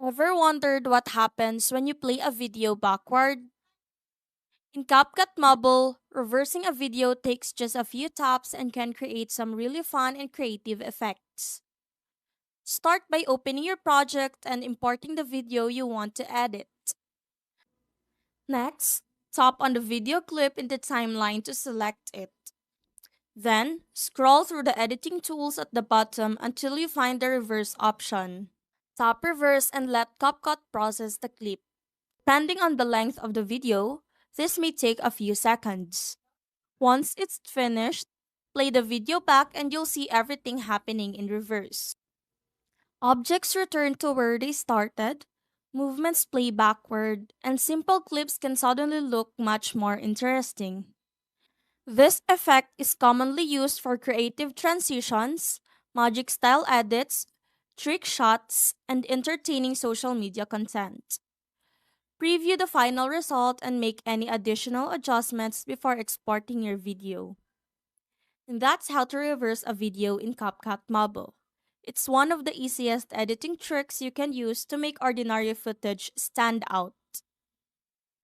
Ever wondered what happens when you play a video backward? In CapCut Mobile, reversing a video takes just a few taps and can create some really fun and creative effects. Start by opening your project and importing the video you want to edit. Next, tap on the video clip in the timeline to select it. Then, scroll through the editing tools at the bottom until you find the reverse option. Tap reverse and let CapCut process the clip. Depending on the length of the video, this may take a few seconds. Once it's finished, play the video back and you'll see everything happening in reverse. Objects return to where they started, movements play backward, and simple clips can suddenly look much more interesting. This effect is commonly used for creative transitions, magic style edits, trick shots, and entertaining social media content. Preview the final result and make any additional adjustments before exporting your video. And that's how to reverse a video in CapCut Mobile. It's one of the easiest editing tricks you can use to make ordinary footage stand out.